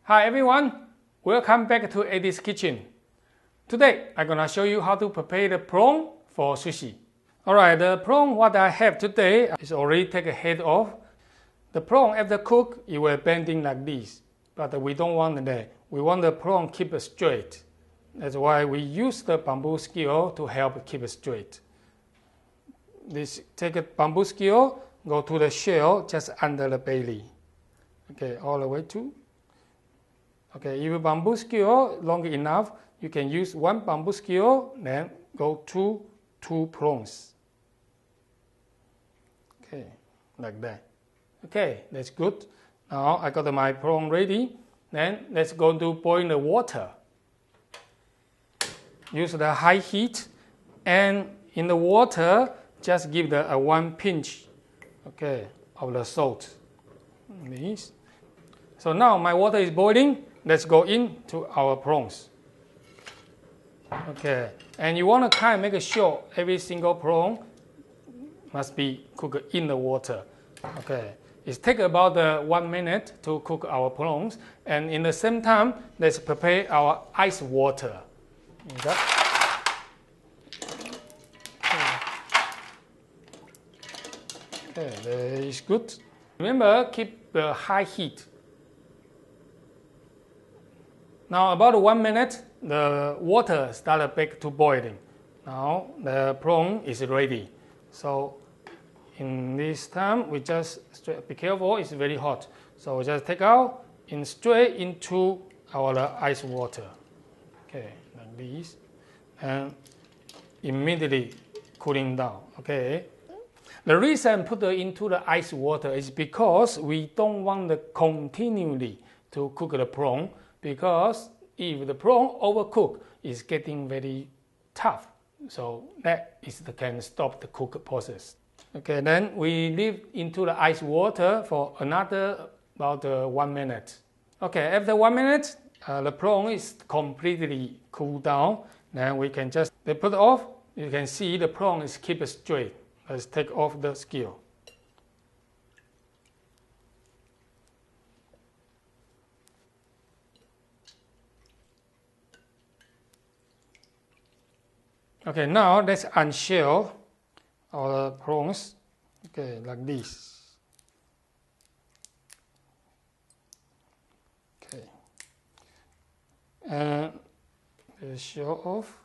Hi everyone, welcome back to Eddy's Kitchen. Today I'm gonna show you how to prepare the prawn for sushi. Alright, the prawn what I have today is already take a head off. The prawn after cook it will bending like this, but we don't want that. We want the prawn keep it straight. That's why we use the bamboo skewer to help keep it straight. This take a bamboo skewer, go to the shell just under the belly. Okay, all the way to. Okay, if your bamboo skewer long enough, you can use one bamboo skewer, then go to two prawns. Okay, like that. Okay, that's good. Now I got my prawn ready. Then let's go to boil the water. Use the high heat, and in the water, just give the one pinch, okay, of the salt. This. So now my water is boiling. Let's go into our prawns. Okay, and you want to kind of make sure every single prawn must be cooked in the water. Okay, it takes about 1 minute to cook our prawns, and in the same time, let's prepare our ice water. Okay. Okay, that is good. Remember, keep the high heat. Now about 1 minute, the water started back to boiling. Now the prawn is ready. So in this time, we just be careful, it's very hot. So we just take out and straight into our ice water. Okay, like this, and immediately cooling down. Okay. The reason put it into the ice water is because we don't want to continually to cook the prawn, because if the prawn overcook, it's getting very tough. So that can stop the cook process. Okay, then we leave into the ice water for another about 1 minute. Okay, after 1 minute, the prawn is completely cooled down. Then we can just put it off. You can see the prawn is keep it straight. Let's take off the skewer. Okay, now let's unshell our prawns. Okay, like this. Okay, and the shell off.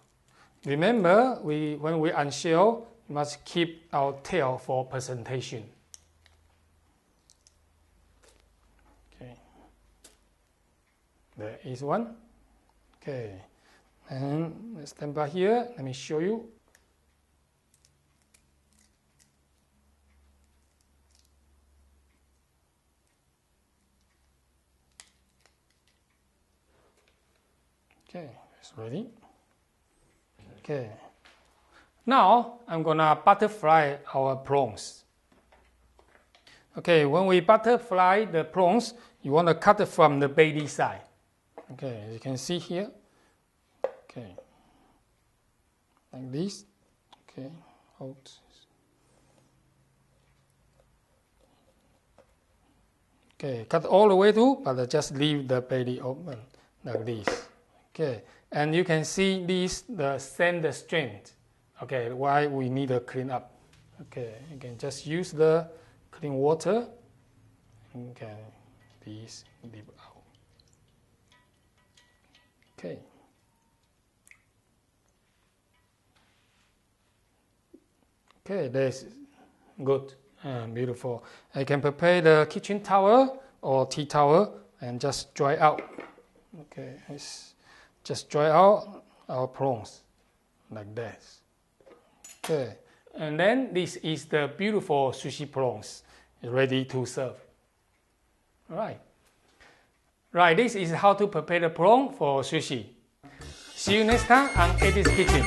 Remember, when we unshell, we must keep our tail for presentation. Okay, there is one. Okay, and let's stand by here. Let me show you. Okay, it's ready. Okay, now I'm gonna butterfly our prawns. Okay, when we butterfly the prawns, you want to cut it from the belly side. Okay, as you can see here. Okay, like this. Okay, hold. Okay, cut all the way through, but just leave the belly open like this. Okay, and you can see the center strength. Okay, why we need to clean up. Okay, you can just use the clean water. Okay, this leave out. Okay. Okay, that's good and beautiful. I can prepare the kitchen towel or tea towel and just dry out. Okay, just dry out our prawns like that. Okay, and then this is the beautiful sushi prawns ready to serve. All right. Right, this is how to prepare the prawn for sushi. See you next time on Eddy's Kitchen.